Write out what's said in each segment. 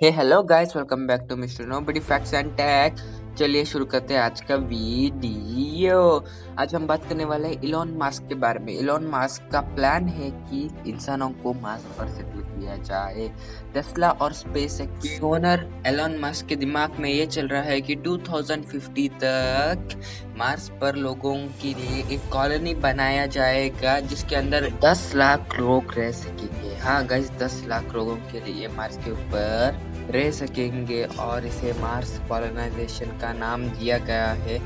Hey hello guys, welcome back to mister nobody facts and tech. चलिए शुरू करते हैं आज का वीडियो। आज हम बात करने वाले हैं इलॉन मस्क के बारे में। इलॉन मस्क का प्लान है कि इंसानों को मार्स पर सेटल किया जाए। टेस्ला और स्पेसएक्स ओनर एलॉन मस्क के दिमाग में ये चल रहा है कि 2050 तक मार्स पर लोगों के लिए एक कॉलोनी बनाया जाएगा जिसके अंदर 10 लाख लोग रह सकेंगे। हाँ गाइस, 10 लाख लोगों के लिए मार्स के ऊपर रह सकेंगे और इसे मार्स कॉलोनाइजेशन का नाम दिया गया है।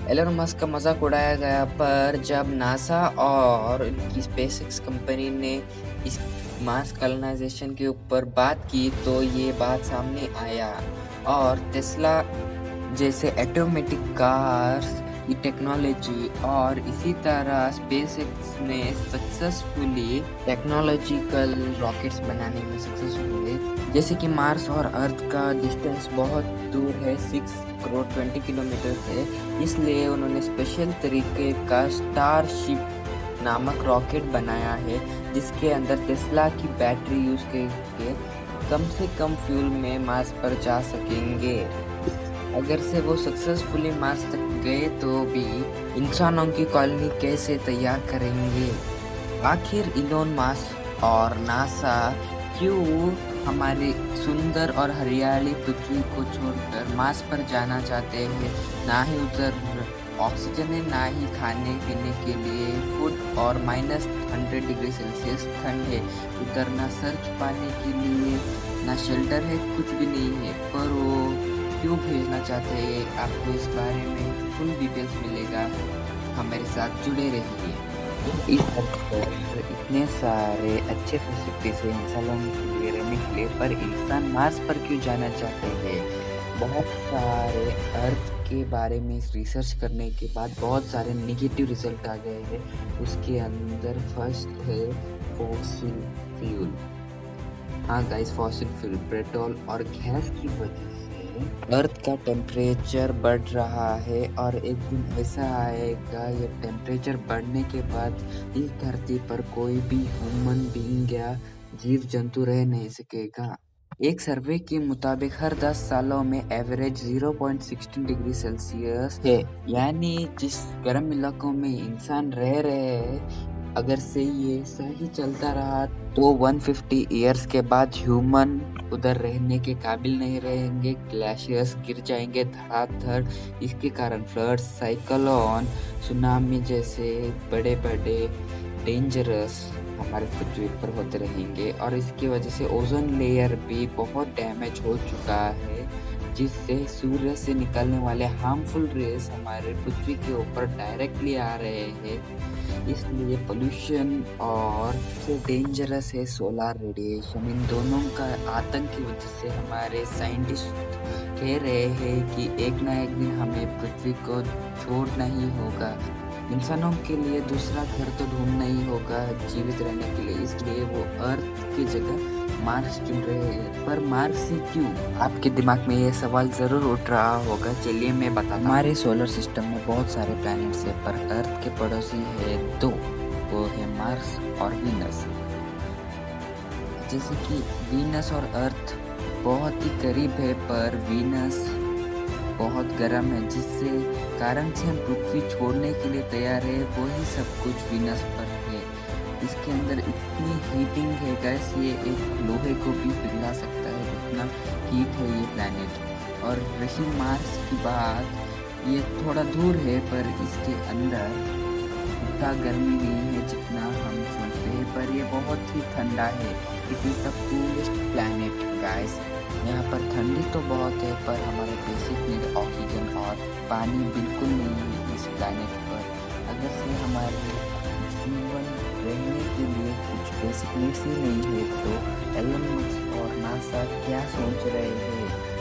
एलन मस्क का मजाक उड़ाया गया, पर जब नासा और उनकी स्पेसएक्स कंपनी ने इस मार्स कॉलोनाइजेशन के ऊपर बात की तो ये बात सामने आया और टेस्ला जैसे ऑटोमेटिक कार्स की टेक्नोलॉजी और इसी तरह स्पेसएक्स ने सक्सेसफुली टेक्नोलॉजिकल रॉकेट्स बनाने में सक्सेसफुल हुए। जैसे कि मार्स और अर्थ का डिस्टेंस बहुत दूर है, 6 करोड़ 20 किलोमीटर है, इसलिए उन्होंने स्पेशल तरीके का स्टारशिप नामक रॉकेट बनाया है जिसके अंदर टेस्ला की बैटरी यूज करके कम से कम फ्यूल में मार्स पर जा सकेंगे। अगर से वो सक्सेसफुली मार्स तक गए तो भी इंसानों की कॉलोनी कैसे तैयार करेंगे? आखिर इलोन मस्क और नासा क्यों हमारे सुंदर और हरियाली पृथ्वी को छोड़कर मार्स पर जाना चाहते हैं? ना ही उधर ऑक्सीजन है, ना ही खाने पीने के लिए फूड और -100 डिग्री सेल्सियस ठंड है। उधर ना सर्च पाने के लिए ना शेल्टर है, कुछ भी नहीं है। पर वो क्यों भेजना चाहते हैं, आपको इस बारे में फुल डिटेल्स मिलेगा। हमारे साथ जुड़े रहिए। इस अर्थ पर इतने सारे अच्छे फैसिलिटीज है इंसानों के लिए रहने के लिए, पर इंसान मार्स पर क्यों जाना चाहते हैं? बहुत सारे अर्थ के बारे में रिसर्च करने के बाद बहुत सारे नेगेटिव रिजल्ट आ गए हैं। उसके अंदर फर्स्ट है फॉसिल फ्यूल। हाँ गाइस, फॉसिल फ्यूल पेट्रोल और गैस की वजह से अर्थ का टेम्परेचर बढ़ रहा है और एक दिन ऐसा आएगा ये टेम्परेचर बढ़ने के बाद इस धरती पर कोई भी ह्यूमन बीइंग या जीव जंतु रह नहीं सकेगा। एक सर्वे के मुताबिक हर 10 सालों में एवरेज 0.16 डिग्री सेल्सियस है, यानी जिस गर्म इलाकों में इंसान रह रहे हैं, अगर से ये सही चलता रहा तो 150 ईयर्स के बाद ह्यूमन उधर रहने के काबिल नहीं रहेंगे। ग्लेशियर्स गिर जाएंगे धड़ाधड़। इसके कारण फ्लड्स, साइक्लोन, सुनामी जैसे बड़े बड़े डेंजरस हमारे पृथ्वी पर होते रहेंगे और इसकी वजह से ओजोन लेयर भी बहुत डैमेज हो चुका है, जिससे सूर्य से निकलने वाले हार्मफुल रेस हमारे पृथ्वी के ऊपर डायरेक्टली आ रहे हैं। इसलिए पोल्यूशन और सबसे डेंजरस है सोलर रेडिएशन। इन दोनों का आतंक की वजह से हमारे साइंटिस्ट कह रहे हैं कि एक ना एक दिन हमें पृथ्वी को छोड़ना ही होगा। इंसानों के लिए दूसरा घर तो ढूंढना ही होगा जीवित रहने के लिए, इसलिए वो अर्थ की जगह मार्स चुन रहे हैं। पर मार्स ही क्यों? आपके दिमाग में ये सवाल जरूर उठ रहा होगा। चलिए मैं बताता हूँ। हमारे सोलर सिस्टम में बहुत सारे प्लैनेट्स हैं, पर अर्थ के पड़ोसी है दो, वो है मार्स और वीनस। जैसे कि वीनस और अर्थ बहुत ही करीब है, पर वीनस बहुत गर्म है, जिससे कारण से हम पृथ्वी छोड़ने के लिए तैयार है। वही सब कुछ वीनस पर है। इसके अंदर इतनी हीटिंग है गैस, ये एक लोहे को भी पिघला सकता है, इतना हीट है ये प्लैनेट। और रही मार्स की बात, ये थोड़ा दूर है, पर इसके अंदर उतना गर्मी नहीं है जितना हम सोचते हैं, पर ये बहुत ही ठंडा है। It is the coolest planet guys. यहाँ पर ठंडी तो बहुत है, पर हमारे बेसिक नीड ऑक्सीजन और पानी बिल्कुल नहीं है इस प्लैनेट पर। अगर से हमारे जीवन रहने के लिए कुछ बेसिक नीड्स ही नहीं है, तो एलन मस्क और नासा क्या सोच रहे हैं?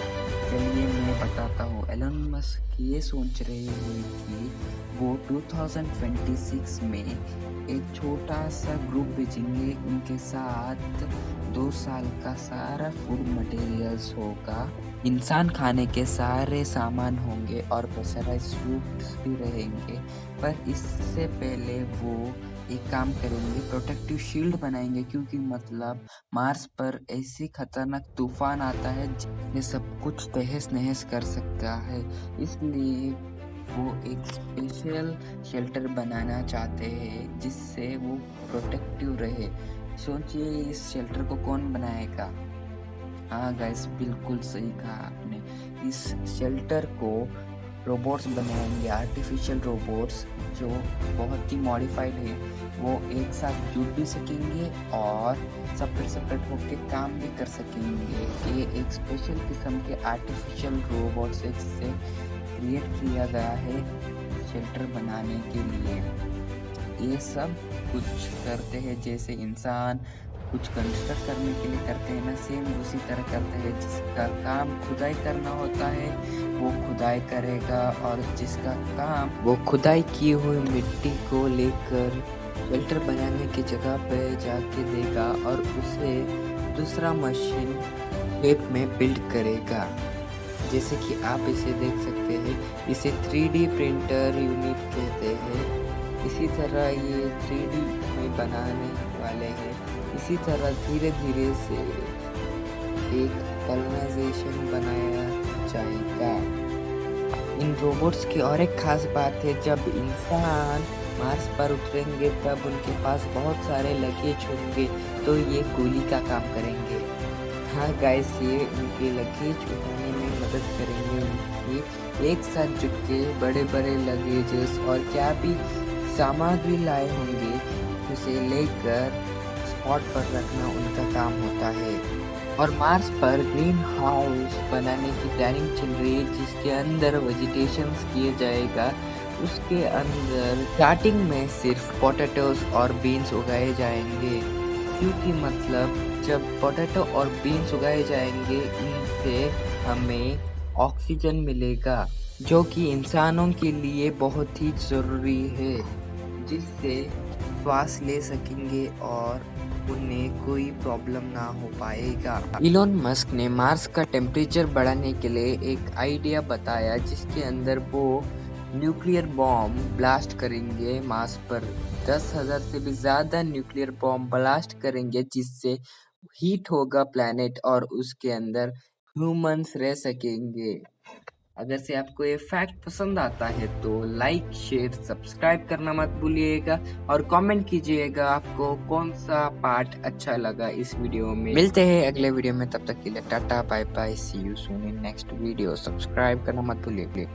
चलिए मैं बताता हूँ। एलन मस्क ये सोच रहे हैं कि वो 2026 में एक छोटा सा ग्रुप भेजेंगे, उनके साथ 2 साल का सारा फूड मटेरियल्स होगा, इंसान खाने के सारे सामान होंगे और प्रेशराइज्ड फ्रूट्स भी रहेंगे। पर इससे पहले वो एक काम करेंगे, प्रोटेक्टिव शील्ड बनाएंगे, क्योंकि मतलब मार्स पर ऐसे खतरनाक तूफान आता है जिसमें सब कुछ तहस नहस कर सकता है। इसलिए वो एक स्पेशल शेल्टर बनाना चाहते हैं जिससे वो प्रोटेक्टिव रहे। सोचिए इस शेल्टर को कौन बनाएगा? हाँ गाइस, बिल्कुल सही कहा आपने। इस शेल्टर को रोबोट्स बनाएंगे, आर्टिफिशियल रोबोट्स जो बहुत ही मॉडिफाइड है। वो एक साथ जुड़ भी सकेंगे और सेपरेट सेपरेट होकर काम भी कर सकेंगे। ये एक स्पेशल किस्म के आर्टिफिशियल रोबोट्स से क्रिएट किया गया है शेल्टर बनाने के लिए। ये सब कुछ करते हैं जैसे इंसान कुछ कंस्ट्रक्ट करने के लिए करते हैं ना, सेम उसी तरह करते हैं। जिसका काम खुदाई करना होता है वो खुदाई करेगा, और जिसका काम वो खुदाई की हुई मिट्टी को लेकर शेल्टर बनाने की जगह पे जाके देगा और उसे दूसरा मशीन शेप में बिल्ड करेगा। जैसे कि आप इसे देख सकते हैं, इसे 3D प्रिंटर यूनिट कहते हैं। इसी तरह ये 3D में बनाने वाले हैं। इसी तरह धीरे धीरे से एक कॉलोनाइजेशन बनाया जाएगा। इन रोबोट्स की और एक खास बात है, जब इंसान मार्स पर उतरेंगे तब उनके पास बहुत सारे लगेज होंगे, तो ये कूली का काम करेंगे। हाँ गाइस, ये उनके लगेज उठाने में मदद करेंगे। ये एक साथ जुट के बड़े बड़े लगेजेस और क्या भी सामग्री लाए होंगे उसे लेकर स्पॉट पर रखना उनका काम होता है। और मार्स पर ग्रीन हाउस बनाने की प्लानिंग चल रही है जिसके अंदर वेजिटेशंस किए जाएगा। उसके अंदर स्टार्टिंग में सिर्फ पोटैटोज और बीन्स उगाए जाएंगे, क्योंकि मतलब जब पोटैटो और बीन्स उगाए जाएंगे इनसे हमें ऑक्सीजन मिलेगा जो कि इंसानों के लिए बहुत ही ज़रूरी है, जिससे श्वास ले सकेंगे और उन्हें कोई प्रॉब्लम ना हो पाएगा। इलॉन मस्क ने मार्स का टेम्परेचर बढ़ाने के लिए एक आइडिया बताया जिसके अंदर वो न्यूक्लियर बॉम्ब ब्लास्ट करेंगे। मार्स पर 10,000 से भी ज़्यादा न्यूक्लियर बॉम्ब ब्लास्ट करेंगे जिससे हीट होगा प्लैनेट और उसके अंदर ह्यूमंस रह सकेंगे। अगर से आपको ये फैक्ट पसंद आता है तो लाइक शेयर सब्सक्राइब करना मत भूलिएगा और कमेंट कीजिएगा आपको कौन सा पार्ट अच्छा लगा इस वीडियो में। मिलते हैं अगले वीडियो में, तब तक के लिए tata bye bye, see you soon in next video. Subscribe करना मत भूलिए।